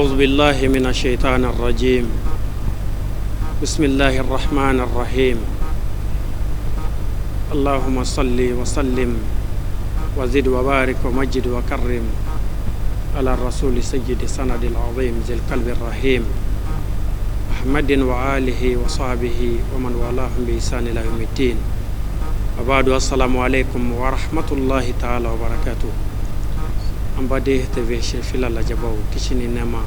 أعوذ بالله من الشيطان الرجيم. بسم الله الرحمن الرحيم. اللهم صل وسلم وزد وبارك ومجد وكرم على الرسول سيد سند العظيم ذي القلب الرحيم محمد وآله وصحبه ومن والاهم بإحسان إلى يوم الدين. وبعد السلام عليكم ورحمة الله تعالى وبركاته. Ambade TV Shefila la jabaw kishini nema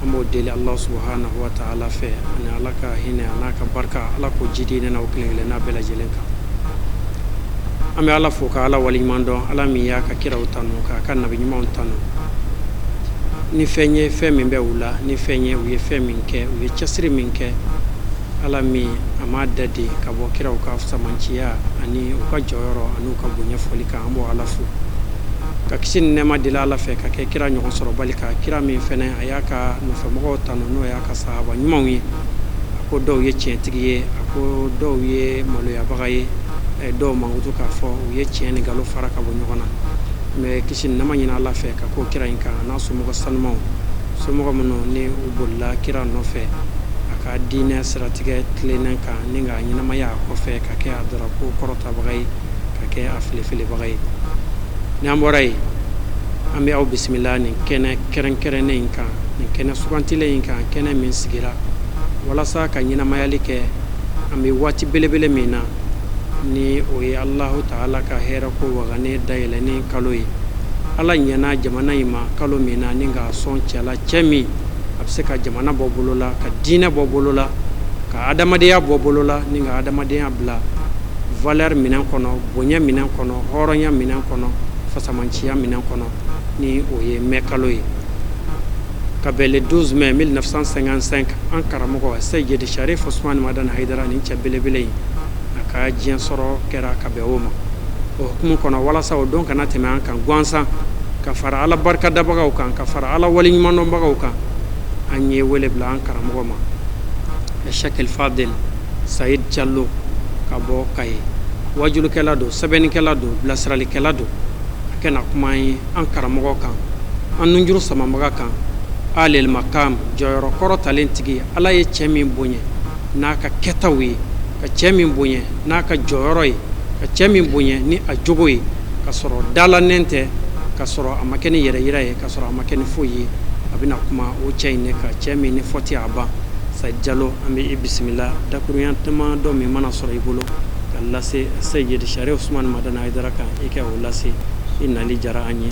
amo deli Allah subhanahu wa ta'ala fe ana alaka hina anaka barka ala ko jidi ne na ukile na bela jelenka ame ala fuka ala wali mando ala mi ya ka kira utanu ka kan nabi nyuma utanu ni fenye fe min be wula ni fenye uye fe min ke uye chasri min ke ala mi amada di ka bo kira ka samanchiya ani uka joyoro anu ka bunya folika amo ala fu ka kishin nema dilala fe ka ke kira nyon soro balika kira min fene ayaka no fe mo tanu no ayaka sahaba nyumawi ko do ye chentigiye ko do ye molo ya bagaye do mangutu ka fo ye cheni galo faraka bo nyona me kishin nama nyina la fe ka ko kira inka na so mo sanmo so mo mo ni ubulla kira no fe aka dine strategie tlenen ka ninga nyina ma ya ko fe ka ke adra ko korota bagaye ka ke afle fele bagaye Namborai ambe au bismillah ni kene keren ne inka ni kene sugantile inka kene min sigira wala sa ka nyina mayalike ambe wati belebele mina ni oye Allah ta'ala ka hera ko wagane dayele ni kaloi ala nyana jamana ima kalo mina ninga son chala chemi abse ka jamana bobolola ka dina bobolola ka adamadiya bobolola ninga adamadiya bla valeur minan kono bonya minan kono horonya minan kono fasamanchiya minan kono ni oye mekaloyi kabele 12 mai 1955 an karamogo Sayyid Sharif Usman Madan Haidara ni chabelebele aka jian soro kera kabe woma o hukumu kono wala sawo don kana teme an kan gwansa ka fara ala barka da bagaw kan ka fara ala wali mano bagaw kan anye wele bla an karamogo ma Sheikh Fadil Said Jallo kabo kay wajulu kelado sabeni kelado blasrali kelado kena kumai an karamogo kan an nunjuru samamaga kan alil makam joyoro koro talentigi ala ye chemi bonye naka ketawi ka chemi bonye naka joyoroi ka chemi bonye ni ajogoyi ka soro dala nente ka soro amakeni yere yere ka soro amakeni foyi abina kuma o chaine ka chemi ni foti aba Said Jallo ambi bismillah dakuruyan tama do mi mana soro ibolo Allah se Sayyid Sharif Usman Madan Haidara kan ike o lase inna li jara anye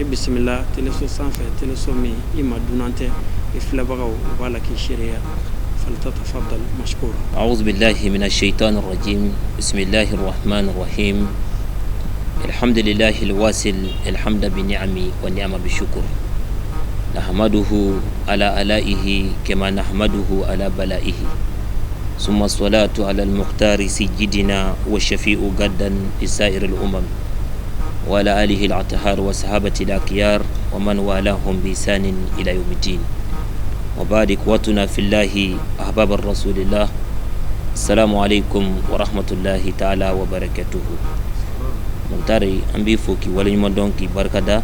bismillah teleso sanfe teleso mi ima dunante iflabagaw wala ki sharia فلتتفضل مشكورا. أعوذ بالله من الشيطان الرجيم. بسم الله الرحمن الرحيم. الحمد لله الواصل الحمد بنعمه والنعمة بشكر نحمده على آلائه كما نحمده على بلائه ثم الصلاة على المختار سيدنا والشفيع غدا لسائر الأمم وعلى آله الأطهار وصحابة الأخيار ومن والاهم بإحسان إلى يوم الدين. وبارك واتنا في الله أحباب الرسول الله. السلام عليكم ورحمة الله تعالى وبركاته. مختاري أمبي فوكي ولي مدونكي بركدا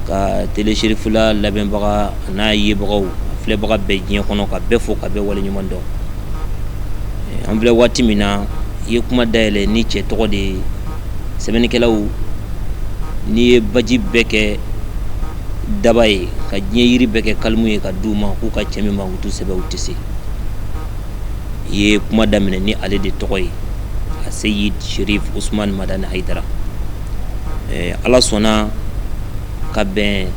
ka tele shirifula laben baga na yebagaw fle baga be jien kono ka be fo ka be wala nyumando amble wati mina ye kuma dayele ni che to de semeni kelaw ni baji beke dabay ka jien yiri beke kalmuye ka duma ku ka chemi ma wutu sebe wutisi ye kuma damine ni ale de tokoy Sayyid Sharif Usman Madan Haidara Allah sona ka ben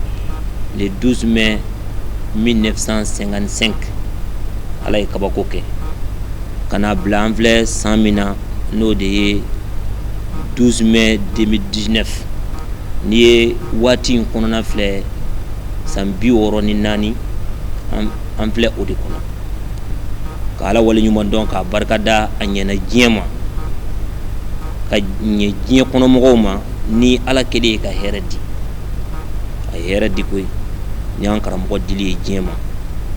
le 12 mai 1955 ala kabako ke kana blanvle 100 mina no de 12 mai 2019 ni wati kono na fle sambi woro ni nani am fle odi kono kala wala nyuma don ka barkada anyena jema ka nye jie kono mo ma ni ala kede ka heredi ayera dikoy nyan karam ko dili jema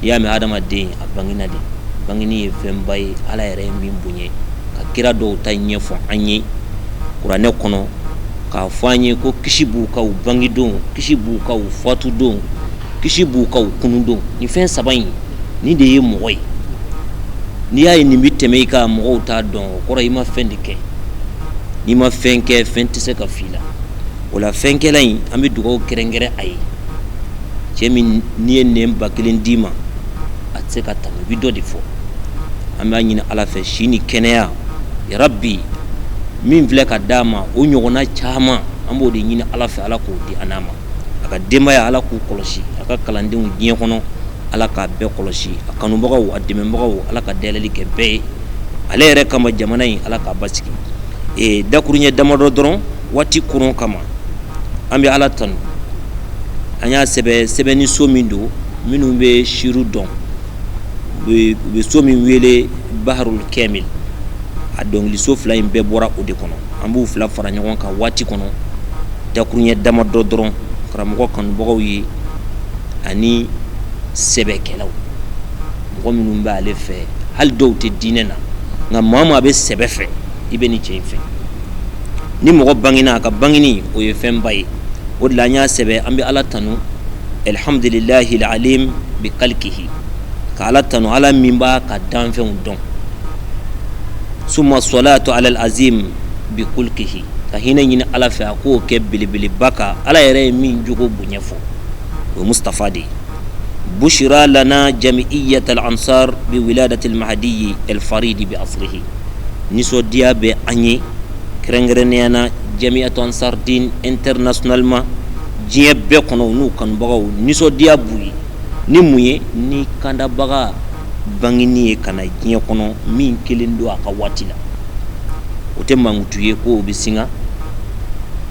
ya mi adama de abangina de bangini fembay ala yere min bunye ka kira do tanye fo anye qur'ane kono ka fanye ko kishibu ka bangi don kishibu ka fatu don kisi b'u ka kunundon ni fɛn saba in ni de ye mɔgɔ ye n'i y'a ye nin bɛ tɛmɛ i ka mɔgɔw t'a dɔn o kɔrɔ i ma fɛn de kɛ n'i ma fɛn kɛ fɛn tɛ se ka f'i la o la fɛnkɛla in an bɛ dugawu kɛrɛnkɛrɛn a ye cɛ min n'i ye nɛn 1000 d'i ma a tɛ se ka tɛmɛ i bɛ dɔ de fɔ an b'a ɲini ala fɛ si ni kɛnɛya ya rabbi min filɛ ka d'a ma o ɲɔgɔnna caman an b'o de ɲini ala fɛ ala k'o di a n'a ma a ka denbaya ala k'u kɔlɔsi a ka kalandenw diɲɛ kɔnɔ ala k'a bɛɛ kɔlɔsi a kanubagaw a dɛmɛbagaw ala ka dayɛlɛli kɛ bɛɛ ye ale yɛrɛ kama jamana in ala k'a basigi dakuruɲɛ damadɔ dɔrɔn waati koron kama an bɛ ala tanu an y'a sɛbɛnni so min don minnu bɛ shiru dɔn u bɛ so min wele baharul kamil a dɔnkiliso 2 in bɛɛ bɔra o de kɔnɔ an b'u 2 fara ɲɔgɔn kan waati kɔnɔ dakuruɲɛ damadɔ dɔrɔn karamɔgɔ kanubagaw ye ani sɛbɛkɛlaw mɔgɔ minnu bɛ ale fɛ hali dɔw tɛ diinɛ na nka maa maa bɛ sɛbɛ fɛ i bɛ ni cɛ in fɛ ni mɔgɔ bangena a ka bangeni o ye fɛn ba ye o de la an y'a sɛbɛ an bɛ ala tanu alhamdulillahi alalim bi kalkihi ka ala tanu ala min b'a ka danfɛnw dɔn summa salatu ala azim bi kulkihi ka hinɛ ɲini ala fɛ a k'o kɛ belebeleba kan ala yɛrɛ ye min jogo bonya fɔ o ye mustafa de ye bushira lana jami'iyat al-ansar bi wiladat al-mahdi al-farid bi asrihi nisɔndiya bɛ an ye kɛrɛnkɛrɛnnenya na jami'atu ansar din internationalement diɲɛ bɛɛ kɔnɔ n'u kanubagaw nisɔndiya b'u ye ni mun ye ni kandabaga bangeni ye ka na diɲɛ kɔnɔ min kelen don a ka waati la o tɛ mankutu ye ko o bɛ singa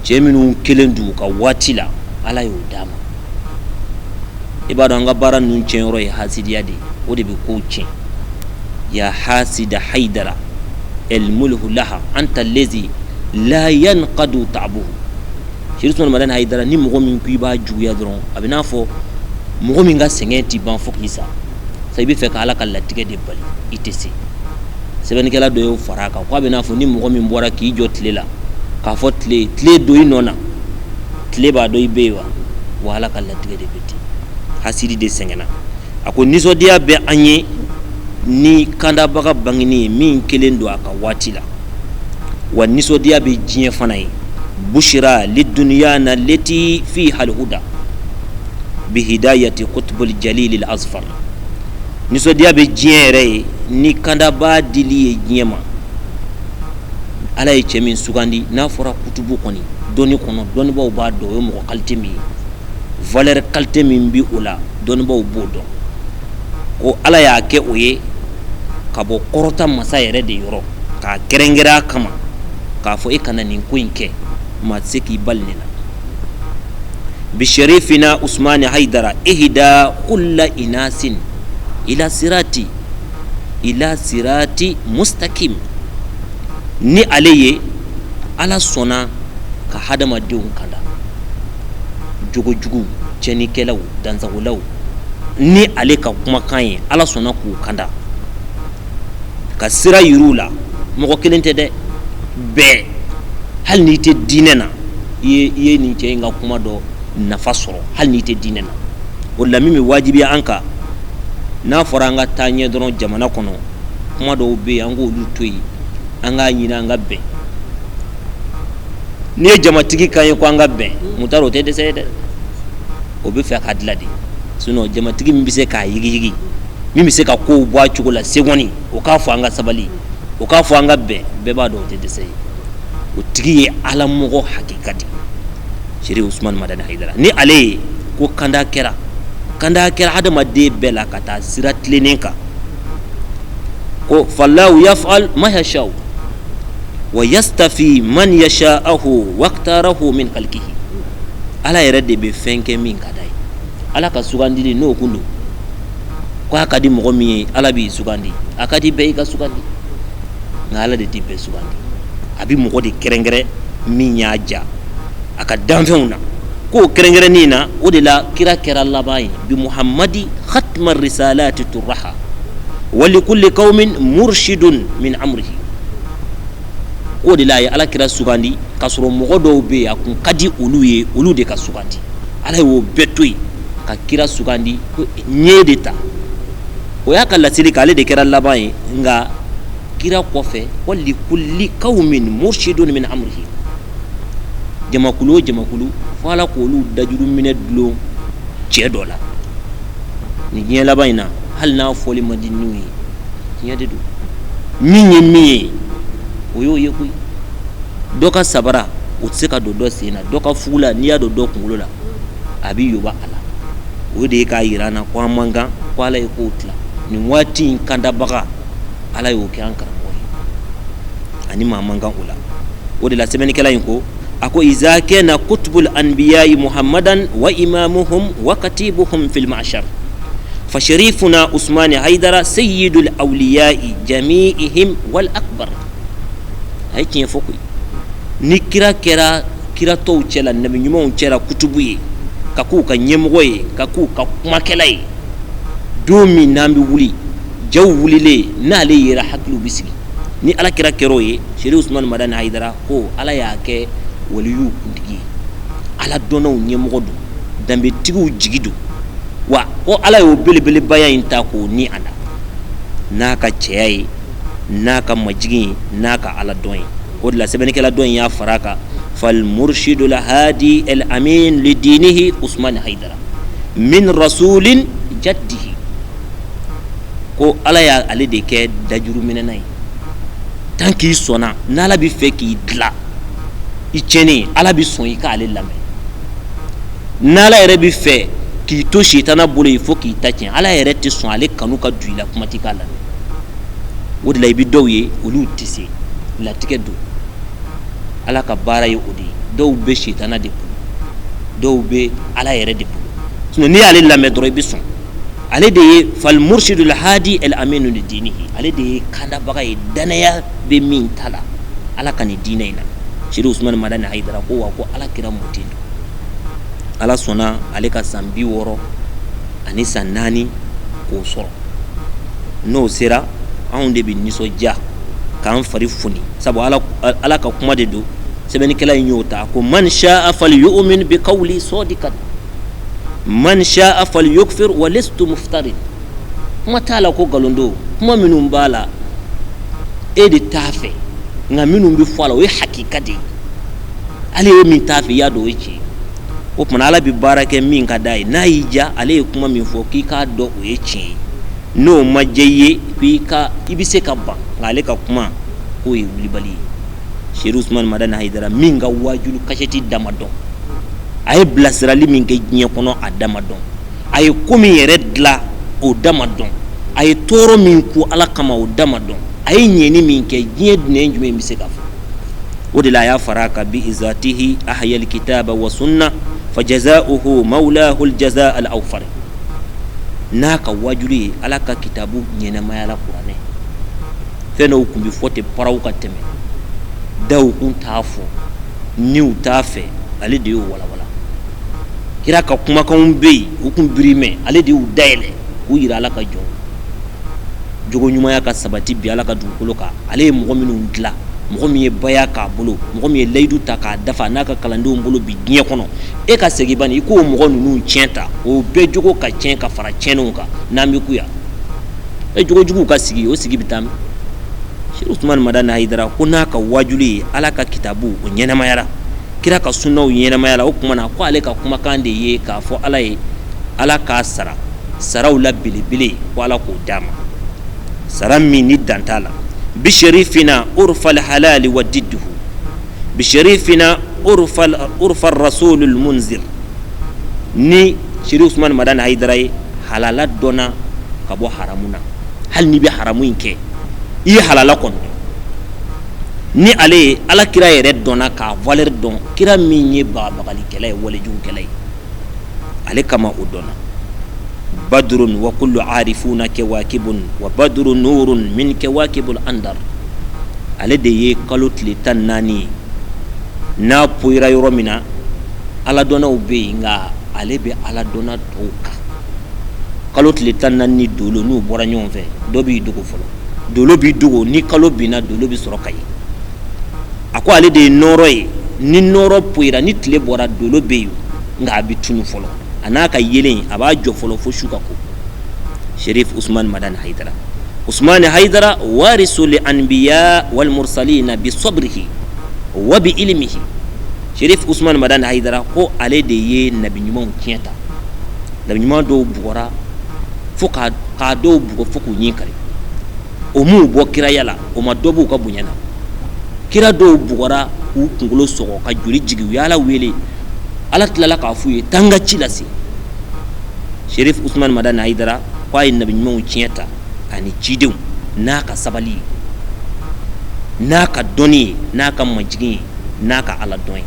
cɛ minnu kelen don u ka waati la ala y'o d'a ma i b'a dɔn an ka baara ninnu tiɲɛyɔrɔ ye hasidiya de ye o de bɛ kow tiɲɛ ya hasida haidara الملح لها أنت الذي لا ينقض تعبه شيرسون مدن هيدرا ني مغو من كي با جويا درون ابنا فو مغو من غا سنگenti ban fo kisa sai bi fe ka ala kala tige de bali itc seben kala do yo faraka ko abena fo ni mɔgɔ min bɔra k'i jɔ tile la k'a fɔ tile do i nɔ na tile b'a dɔ i bɛ yen wa ala ka latigɛ de bɛ ten hasidi de sɛgɛnna a ko nisɔndiya bɛ an ye ni kandabaga bangeni ye min kelen don a ka waati la wa nisɔndiya bɛ diɲɛ fana ye bushira liduniyana leti fi halhuda bihidayati qutbul jalil al asfar nisɔndiya bɛ diɲɛ yɛrɛ ye ni kandaba dili ye diɲɛ ma ala ye cɛ min sugandi n'a fɔra kutubu kɔni dɔnni kɔnɔ dɔnnibaw b'a dɔn o ye mɔgɔ qualité min ye valeur qualité min bi o la dɔnnibaw b'o dɔn ko ala y'a kɛ o ye ka bɔ kɔrɔta masa yɛrɛ de yɔrɔ k'a kɛrɛnkɛrɛn a kama k'a fɔ e kana nin ko in kɛ maa tɛ se k'i bali nin na bisharifina usmani haidara ihda kulla inasin ila sirati mustaqim ni ale ye ala sɔnna ka hadamadenw kanda jogojugu cɛnikɛlaw dansagolaw ni ale ka kumakan ye ala sɔnna k'u kanda ka sira yir'u la mɔgɔ kelen tɛ dɛ bɛɛ hali n'i tɛ diinɛ na i ye nin cɛ in ka kuma dɔ nafa sɔrɔ hali n'i tɛ diinɛ na o la min bɛ wajibiya an kan n'a fɔra an ka taa ɲɛ dɔrɔn jamana kɔnɔ kuma dɔw bɛ yen an k'olu to yen an k'a ɲini an ka bɛn n'i ye jamatigi kan ye ko an ka bɛn mutari o tɛ dɛsɛ ye dɛ o bɛ fɛ ka dilan de sinon jamatigi min bɛ se k'a yigiyigi min bɛ se ka kow bɔ a cogo la segɔni o k'a fɔ an ka sabali o k'a fɔ an ka bɛn bɛɛ b'a dɔn o tɛ dɛsɛ ye o tigi ye alamɔgɔ hakikati Seri Usman Madani Haidara ni ale ye ko kanda kɛra hadamaden bɛɛ la ka taa sira tilennen kan ko fallahu yaf'al ma yasha'u wa yastafi man yasha'ahu waqtarahu min khalqihi ala yɛrɛ de bɛ fɛn kɛ min ka d'a ye ala ka sugandili n'o kun don ko a ka di mɔgɔ min ye ala b'i sugandi a ka di bɛɛ i ka sugandi nka ala de t'i bɛɛ sugandi a bɛ mɔgɔ de kɛrɛnkɛrɛn min y'a ja a ka danfɛnw na k'o kɛrɛnkɛrɛnnin na o de la kira kɛra laban ye bi muhammadi khatma risalati turraha wa likulli qaumin murshidun min amrihi o de la ye ala kira sugandi k'a sɔrɔ mɔgɔ dɔw bɛ yen a kun ka di olu ye olu de ka sugandi ala y'o bɛɛ to yen aka kira sugandi ko nyedeta o ya kala sili kale de kera laban nga kira kofe walli kulli qaumin murshidun min amrihi jamakulu fala ko lu dajuru mine dlo cedola ni nya laban na hal na foli madinu nya de do miye oyo yekuy doka sabara utsika do sina doka fula niya do kungulola abi yoba ala o de ka irana kwa manga kwa la ikutla ni wati kanda baga ala yo ke ankara boy ani mamanga ula o de la semeni kala yinko ako iza kana kutubul anbiya'i muhammadan wa imamuhum wa katibuhum fil ma'shar fa sharifuna usman haidara sayyidul awliya'i jami'ihim wal akbar ay tiye fokuy ni kira to cela nabi nyuma cela kutubu ye kaku ka nyemgo ye kaku ka kumakela ye domi nambi wuli jaw wulile nale yera haklu bisigi ni ala kira kero ye sheri usman madan haidara ko ala ya ke waliyu kundigi ala dono nyemgo do dambe tigu jigidu wa o ala yo bele baya inta ko ni ana naka ceyai naka majigi naka ala doyi o la sebeni kala don ya faraka fal murshidul hadi al amin li dinihi usman haidara min rasulin jaddihi ko ala ya ale de ke dajuru minenai tanki sona nala bi fe ki dla i cheni ala bi son ka ale lame nala ere bi fe ki to shitana bolo il faut ki tatien ala ere ti son ale kanu ka duila kuma ti kala o de la bi doye olu tisi la tikedo ala ka baara ye odi dɔw be shitana de bolo dɔw be ala yɛrɛ de bolo sino ni ale lamɛ dɔrɔn i bi sɔn ale de ye fal murshidul hadi al aminu li dinihi ale de ye kandabaga ye danaya be min tala ala ka ni diinɛ in na shiri usman madani haidara ko wa ko ala kira mutin ala sɔnna ale ka san 60 ani san 4 k'o sɔrɔ n'o sera anw de bi nisɔndiya k'an fari funi sabu ala ka kuma de do sɛbɛnni kɛla in y'o ta ko man sha'a falyu'min bi qawli sadiqan man sha'a falyukfir wa lastu muftarin kuma t'a la ko galondo kuma minnu b'a la e de t'a fɛ nka minnu bɛ fɔ a la o ye hakika de ye ale ye min t'a fɛ i y'a dɔn o ye tiɲɛ ye o tuma ala bɛ baara kɛ min ka d'a ye n'a y'i diya ale ye kuma min fɔ k'i k'a dɔn o ye tiɲɛ ye n'o ma diya i ye i bɛ se ka ban nka ale ka kuma k'o ye wulibali ye sheri usman madani haidara min ka wajulu kasɛti dama dɔn a ye bilasirali min kɛ diɲɛ kɔnɔ a dama dɔn a ye ko min yɛrɛ dilan o dama dɔn a ye tɔɔrɔ min ko ala kama o dama dɔn a ye ɲɛni min kɛ diɲɛ dinɛ jumɛn bɛ se ka fɔ o de la a y'a fara ka bi izatihi ahyal kitaba wa sunna fa jazaohu maulahu al jazaa al awfar n'a ka wajulu ye ala ka kitabu ɲɛnamaya la kuranɛ fɛn dɔw tun bɛ fɔ ten paraw ka tɛmɛ daw kun t'a fɔ niw t'a fɛ ale de y'o walawala kira ka kumakanw bɛ yen u kun birimɛ ale de y'u dayɛlɛ k'u yira ala ka jɔn jogo ɲumanya ka sabati bi ala ka dugukolo kan ale ye mɔgɔ minnu dilan mɔgɔ min ye baya k'a bolo mɔgɔ min ye layidu ta k'a dafa n'a ka kalandenw bolo bi diɲɛ kɔnɔ e ka segin bani i k'o mɔgɔ ninnu tiɲɛ ta o bɛɛ jogo ka tiɲɛ ka fara tiɲɛniw kan n'an bɛ kuya e jogo juguw ka sigi o sigi bɛ taa min sheri usman madani haidara ko n'a ka wajulu ye ala ka kitabu o ɲɛnamayara kira ka sunnaw ɲɛnamayara o tuma na ko ale ka kumakan de ye k'a fɔ ala ye ala k'a sara saraw la belebele ko ala k'o d'a ma sara min ni dan t'a la bisharifina urfa alhalali wa didduhu bisharifina urfa rasul almunzir ni sheri usman madani haidara ye halala dɔnna ka bɔ haramu na hali ni bɛ haramu in kɛ i ye halala kɔnɔ ni ale ye ala kira yɛrɛ dɔnna k'a valeur dɔn kira min ye bagabagalikɛla ye walejugukɛla ye ale kama o dɔnna badrun wa kullu arifuna kawakibun wa badru nurun min kawakibul andar ale de ye kalo tile 14 ye n'a poyira yɔrɔ min na ala dɔnnaw bɛ yen nka ale bɛ ala dɔnna tɔw kan kalo tile 14 ni dolo n'u bɔra ɲɔgɔn fɛ dɔ b'i dogo fɔlɔ dolo b'i dogo ni kalo binna dolo bɛ sɔrɔ ka ye a ko ale de ye nɔɔrɔ ye ni nɔɔrɔ poyira ni tile bɔra dolo bɛ yen nka a bɛ tunu fɔlɔ anaka yelen aba jo folo fo shuka ko Sherif Usman Madan Haidara. Usman Haidara warisu li anbiya wal mursalin bi sabrihi wa bi ilmihi. Sherif Usman Madan Haidara ko ale de ye nabi nyuman tienta nabi nyuman do bugora fo ka do bugo fo ko nyinkare o mu bo kira yala o ma dobu ka bunyana kira do bugora ku kungolo sogo ka juri jigi yala wele ala tilala ka fuye tanga chilasi Sherif Usman Madan Haidara kwa nabi nyuman tienta ani cidew naka sabali naka doni naka majigi naka ala don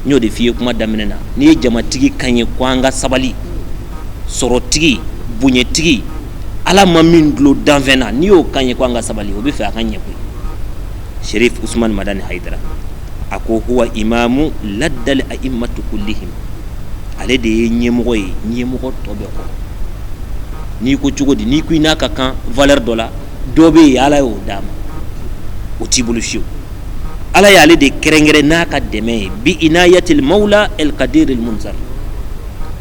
nyo de fiye kuma daminena ni jama tigi kanye kwanga sabali sorotigi bunye tigi ala mamin dlo danvena ni o kanye kwanga sabali obi fa kanye ko Sherif Usman Madan Haidara ako huwa imamu laddal a'immatu kullihim ale de nyemoy tobe ko ni ko cogodi ni ku naka kan valeur dola dobe yala o dama o tibulu shiw ala yale de kerengere naka deme bi inayatil maula el qadir al munzar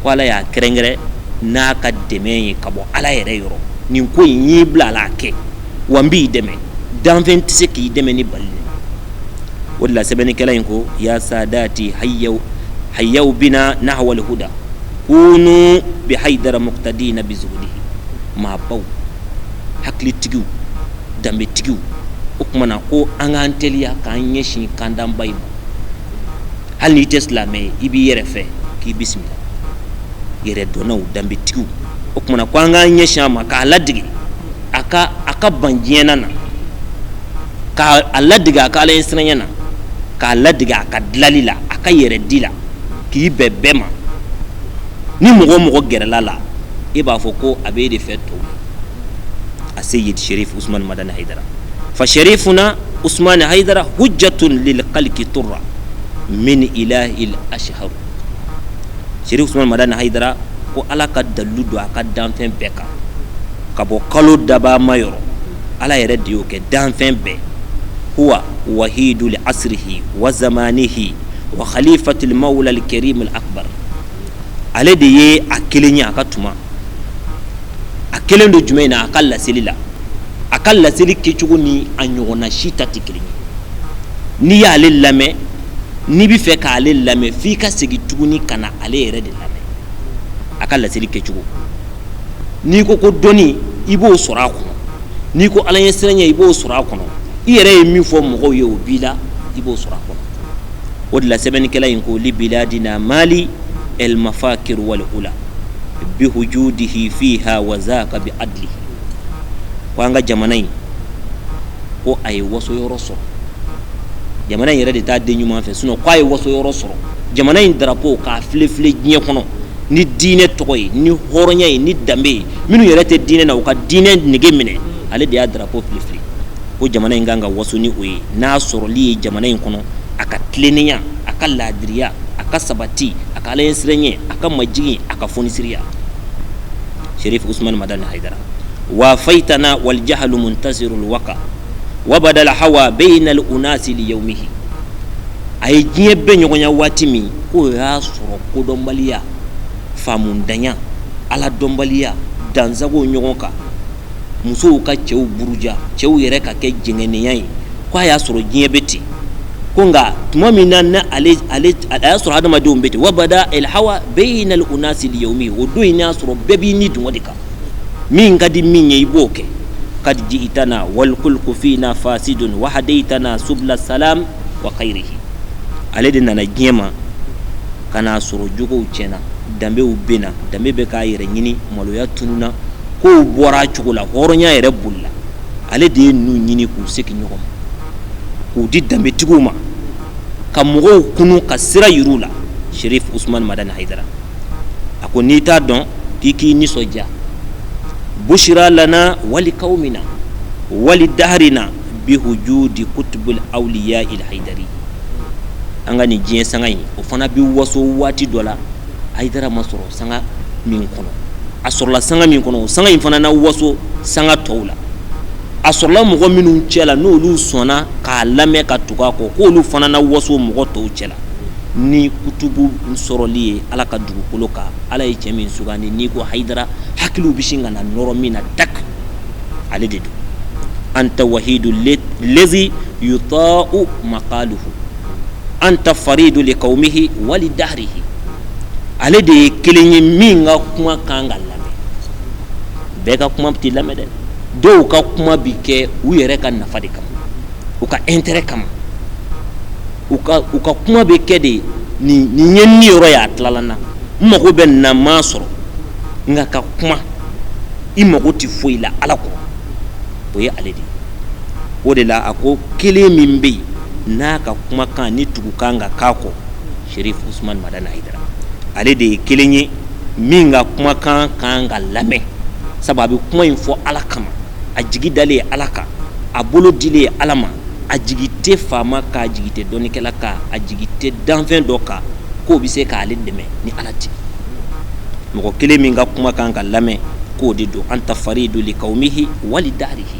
wala ya kerengere naka deme kabo ala yere yoro ni ko yibla la ke wambi deme dan 26 ki deme ni balle wala sebeni kala ko ya sadati hayyaw bina nahwa al huda kunu bi haydara muqtadina bi zuhdihi ma baw hakli tigiw dambe tigiw ukmana ko anga anteliya kan yeshi kandam bayma hal ni teslame ibi yere fe ki bismillah yere donaw dambe tigiw ukmana ko anga yeshi ma ka ladigi aka banjena na ka aladiga ka ala insranyana ka ladiga ka dlalila aka yere dila ki bebema ni mogo gerala la iba foko abe de feto asayid Sherif Usman Madan Haidara fa sharifuna Usman Haidara hujjatun lil khalqi turra min ilahi al ashhar Sherif Usman Madan Haidara ko alaka daludo aka danfen beka kabo kalo daba mayoro ala yere diyo ke danfen be huwa wahidu li asrihi wa zamanihi wa khalifatu al mawla al karim al akbar ale de ye akelenya akatuma akelendo jumaina akalla selila akalla seli kechugo ni anyona shita tikilini ni ya ale lame ni bi fe ka ale lame fi ka segi tuguni kana ale yere de lame akalla seli kechugo ni ko doni ibo sora ko ni ko ala yesrenya ibo sora ko iyere mi fo mo ye obila ibo sora ko wadla sebeni kala inko li biladina mali el mafakir wal ula bihujudihi fiha wa zaka bi adli wanga jamanai ko ay waso yoro so jamanai yere de ta de nyuma fe suno ko ay waso yoro so jamanai drapeau ka flefle nye kono ni dine tokoy ni horonya ni dambe minu yere te dine na ka dine nige mine ale de drapeau flefle ko jamanai nganga waso ni oyi na soro li jamanai kono aka tleniya aka ladriya aka sabati aka alayen sirenye aka majigi aka fonisiriya Sherif Usman Madan Haidara wa faitana wal jahlu muntazirul waqa wa badal hawa bayna al unasi li yawmihi ay jiebe nyogonya watimi ko ya soro ko dombaliya famundanya ala dombaliya danzago nyogonka muso ka cew buruja cew yere ka ke jingene yayi ko ya soro jiebe ti kunga tumamina na ale soro hadama do mbeti wabada el hawa bayna al unasi li yawmi wodo ina soro bebi ni dum wadika min gadi minye iboke kad jiitana wal kulku fina fasidun wa hadaitana subla salam wa khairihi ale de nana jema kana soro jogo cena dambe ubena dambe be ka yere nyini malo ya tununa ko bora chugula horonya yere bulla ale de nu nyini ku seki nyogom ku di dambe tiguma kamugo kunu kasira yurula Sherif Usman Madan Haidara ako nita don kiki ni soja bushra lana wali qaumina wali dahrina bihujudi kutubul awliya il haidari angani jien sangai o fana bi waso wati dola Haidara masoro sanga min kono asorla sanga min kono sanga infana na waso sanga tawla asorla mugo minun cela no lu sona ka lame ka tuka ko lu fana na waso mugo to cela ni kutubu nsoroli ye ala ka dugukolo kan ala ye cɛ min sugandi n'i ko Haidara hakiliw bi sin ka na nɔrɔ min na dak ale de don anta wahidu lezi yuta'u maqaluhu anta faridu li qaumihi wa li dahrihi ale de ye kelen ye min ka kuma kan ka lamɛn bɛɛ ka kuma tɛ lamɛn dɛ dɔw ka kuma bi kɛ u yɛrɛ ka nafa de kama u ka intérêt kama u ka kuma bɛ kɛ de ni ye ni yɔrɔ y'a tilala n na n mago bɛ nama sɔrɔ nka ka kuma i mago tɛ foyi la ala kɔ o ye ale de o de la a ko kelen min bɛ yen n'a ka kumakan ni tugukan ka k'a kɔ Cherif Ousmane Madani Haidara ale de ye kelen ye min ka kumakan kan ka lamɛn sabu a bɛ kuma in fɔ ala kama a jigi dalen ye ala kan a bolo dilen ye ala ma a jigi tɛ faama kan a jigi tɛ dɔnnikɛla kan a jigi tɛ danfɛn dɔ kan k'o bɛ se k'ale dɛmɛ ni ala tɛ mɔgɔ kelen min ka kuma kan ka lamɛn k'o de don anta faridu li qaumihi wa li dahrihi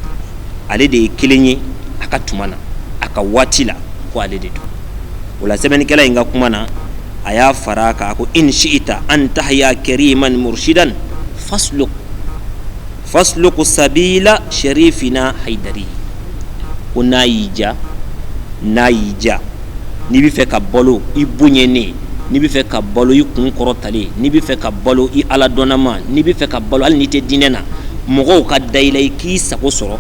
ale de ye kelen ye a ka tuma na a ka waati la ko ale de don o la sɛbɛnnikɛla in ka kuma na a y'a fara kan ko in shi'ita an tahya kariman murshidan fasluk sabila sharifina Haidari ko n'a y'i ja n'i bɛ fɛ ka balo i bonyene n'i bɛ fɛ ka balo i kun kɔrɔtalen n'i bɛ fɛ ka balo i ala dɔnnama n'i bɛ fɛ ka balo hali n'i tɛ diinɛ na mɔgɔw ka da i la i k'i sago sɔrɔ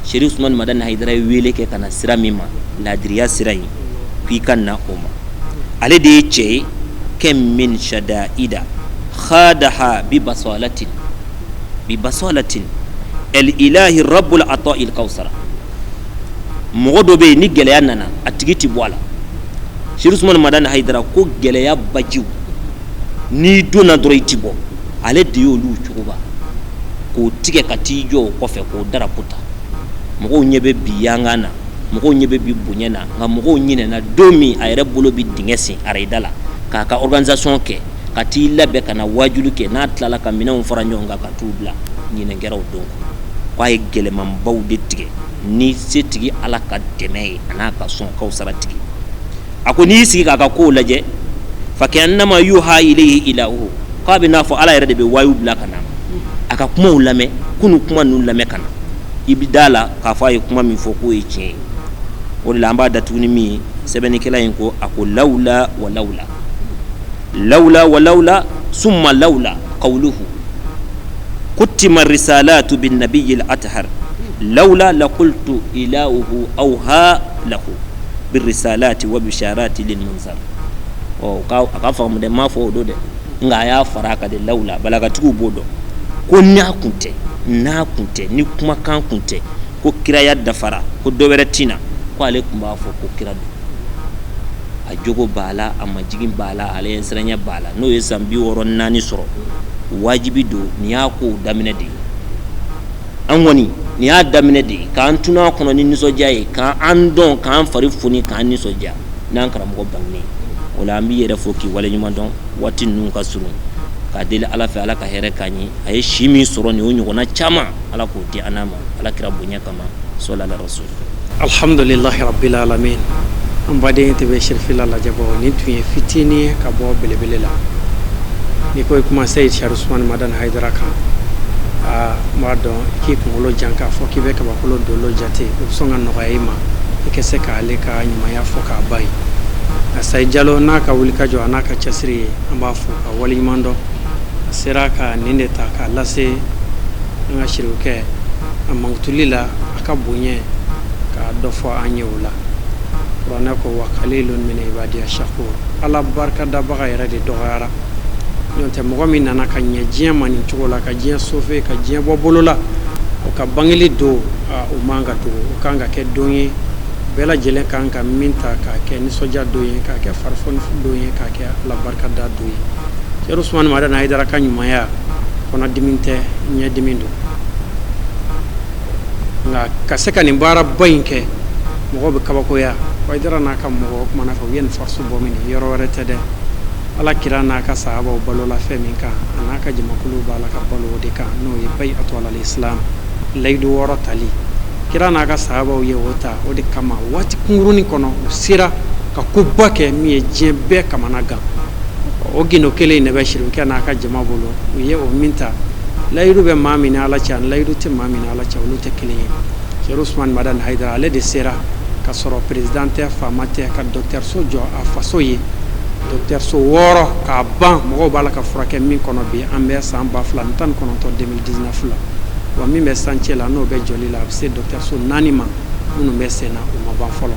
Cherif Ousmane Madani Haidara ye wele kɛ ka na sira min ma ladiriya sira in k'i ka na o ma ale de ye cɛ ye kɛ min shada'ida khadaha bi basalatin el ilahi rabbul ata'il kawsara mɔgɔ dɔ bɛ yen ni gɛlɛya nana a tigi tɛ bɔ a la Cherif Ousmane Madani Haidara ko gɛlɛya bajiw n'i donna dɔrɔn i tɛ bɔ ale de y'olu cogoba k'o tigɛ ka t'i jɔ o kɔfɛ k'o darapo ta mɔgɔw ɲɛ bɛ bi yankan na mɔgɔw ɲɛ bɛ bi bonya na nka mɔgɔw ɲinɛna don min a yɛrɛ bolo bɛ dingɛ sen arayida la k'a ka organisation kɛ ka t'i labɛn ka na wajulu kɛ n'a tilala ka minɛnw fara ɲɔgɔn kan ka t'u bila ɲinɛnkɛraw don k'a ye gɛlɛmanbaw de tigɛ ni setigi ala ka dɛmɛ ye a n'a ka sɔn kawusara tigi a ko n'i y'i sigi k'a ka kow lajɛ fa ka'annama yuha ilayhi ilahu k'a bɛ n'a fɔ ala yɛrɛ de bɛ wayu bila ka na a ka kumaw lamɛn kunu kuma ninnu lamɛn ka na i bɛ da la k'a fɔ a ye kuma min fɔ k'o ye tiɲɛ ye o de la an b'a datugu ni min ye sɛbɛnnikɛla in ko a ko lawla summa lawla qawluhu kutima risalatu bin nabiyil athar lawla laqultu ilahu awha lahu bir risalati wa bisharati lil munzar o ka faamu de ma fɔ o do de nga a y'a fara ka de lawla balagatigiw b'o dɔn ko n'a kun tɛ ni kumakan kun tɛ ko kiraya dafara ko dɔ wɛrɛ tina ko ale tun b'a fɔ ko kira don a jogo b'a la a majigin b'a la ale ɲɛsiranya b'a la n'o ye san 64 sɔrɔ wajibi don nin y'a kow daminɛ de ye an kɔni nin y'a daminɛ de ye k'an tuna a kɔnɔ ni nisɔndiya ye k'an dɔn k'an fari foni k'an nisɔndiya n'an karamɔgɔ bangenen o la an b'i yɛrɛ fo k'i waleɲuman dɔn waati ninnu ka surun k'a deli ala fɛ ala ka hɛrɛ k'an ye a ye si min sɔrɔ nin o ɲɔgɔnna caman ala k'o di an ma ala kira bonya kama sallallahu alaihi rasul alhamdulillahi rabbil alamin an baden tɛ bɛ Cherifila lajɛbɔ nin tun ye fitinin ka bɔ belebele la ni ko kuma Seyid Cherif Ousmane Madani Haidara kan n b'a dɔn k'i kunkolo jan k'a fɔ k'i bɛ kabakolo dolo jate o bɛ sɔn ka nɔgɔya i ma i ka se k'ale ka ɲumanya fɔ k'a ban a Sayid Jalo n'a ka wuli ka jɔ a n'a ka cɛsiri ye an b'a fɔ ka waleɲuman dɔn a sera ka nin de ta k'a lase an ka sirikɛ a mankutuli la a ka bonya ka dɔ fɔ an ye o la kuranɛ ko wa qalilun min ibadiya shakur ala barikadabaga yɛrɛ de dɔgɔyara n'o tɛ mɔgɔ min nana ka ɲɛ diɲɛ ma nin cogo la ka diɲɛ sofe ka diɲɛ bɔ bolo la o ka bangeli don o man ka dogo o kan ka kɛ don ye bɛɛ lajɛlen kan ka min ta k'a kɛ nisɔndiya don ye k'a kɛ farifoni don ye k'a kɛ ala barikada don ye Cherif Ousmane Madani Haidara ka ɲumanya kɔnɔdimi tɛ ɲɛdimi don nka ka se ka nin baaraba in kɛ mɔgɔ bɛ kabakoya Haidara n'a ka mɔgɔ o kumana fɛ u ye nin fariso bɔ min yɔrɔ wɛrɛ tɛ dɛ ala kira n'a ka sahabaw balola fɛn min kan a n'a ka jamakulu b'a la ka balo o de kan n'o ye bay'atu alal islam layidu 6 tali kira n'a ka sahabaw ye o ta o de kama waati kunkurunin kɔnɔ u sera ka ka koba kɛ min ye diɲɛ bɛɛ kamana gan. O gindo kelen ne bɛ Sirifukɛ n'a ka jama bolo u ye o min ta. Layidu bɛ maa min ni Ala cɛ ani layidu tɛ maa min ni Ala cɛ olu tɛ kelen ye. Cheikh Ousmane Madani Haidara ale de sera ka sɔrɔ président tɛ faama tɛ ka dɔgɔtɔrɔso jɔ a faso ye. Dɔgɔtɔrɔso 6 k'a ban mɔgɔw b'a la ka furakɛ min kɔnɔ bi an bɛ san 2019 2019 la. Wa min bɛ santier la n'o bɛ jɔli la a bɛ se dɔgɔtɔrɔso 4 ma minnu bɛ sen na o ma ban fɔlɔ.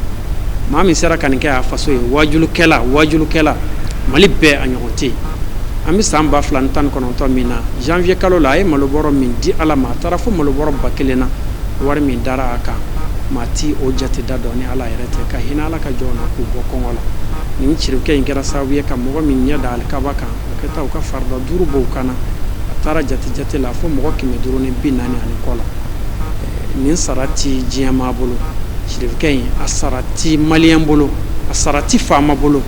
Maa min sera ka nin kɛ a faso ye wajulukɛla Mali bɛɛ a ɲɔgɔn tɛ yen. An bɛ san 2019 min na janvier kalo la a ye malobɔrɔ min di Ala ma a taara fo malobɔrɔ 1000 na wari min dara a kan maa ti o jate da dɔn ni Ala yɛrɛ tɛ ka hinɛ Ala ka jɔn na k'u bɔ kɔngɔ la. Nin Sirifukɛ in kɛra sababu ye ka mɔgɔ min ɲɛ da alikaba kan o kɛ taa u ka farida 5 bɔ u kana a taara jate la fo mɔgɔ 540 kɔ la. Nin sara ti diɲɛ maa bolo Sirifukɛ in a sara ti maliyɛn bolo a sara ti faama bolo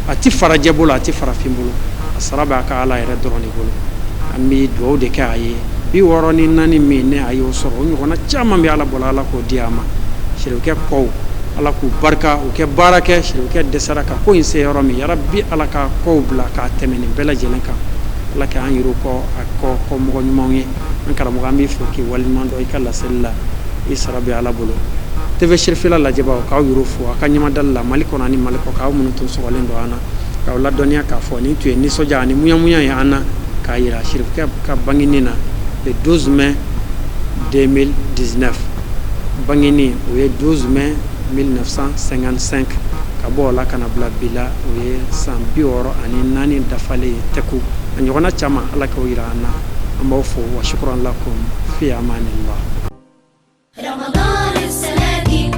a ti farajɛ bolo a ti farafin bolo a sara b'a ka Ala yɛrɛ dɔrɔn de bolo. An bɛ dugawu de kɛ a ye 64 min ne a y'o sɔrɔ o ɲɔgɔnna caman bɛ Ala bolo Ala k'o di a ma. Sirifukɛ kɔw Ala k'u barika u kɛ baara kɛ Sirifukɛ dɛsɛra ka ko in se yɔrɔ min yarabi Ala ka kɔw bila k'a tɛmɛ nin bɛɛ lajɛlen kan. Ala k'an yir'u kɔ a kɔ mɔgɔ ɲumanw ye. An karamɔgɔ an b'i fo k'i waliɲuman dɔn i ka laseli la i sara bɛ Ala bolo. TV Sirifila lajɛbaaw k'aw yɛrɛw fo a ka ɲamadali la Mali kɔnɔ ani Mali kɔ k'aw minnu tun sɔgɔlen don an na k'aw ladɔnniya k'a fɔ nin tun ye nisɔndiya ani muɲamuɲa ye an na k'a yira Sirifukɛ ka bangeni na le 12 mai 2019 bangeni o ye 12 mai 1955 ka bɔ o la ka na bila bi la o ye san 64 dafalen tɛku a ɲɔgɔnna caman Ala k'o yira an na an b'aw fo wa shukran lakum fi amanillah. رمضان السنة دي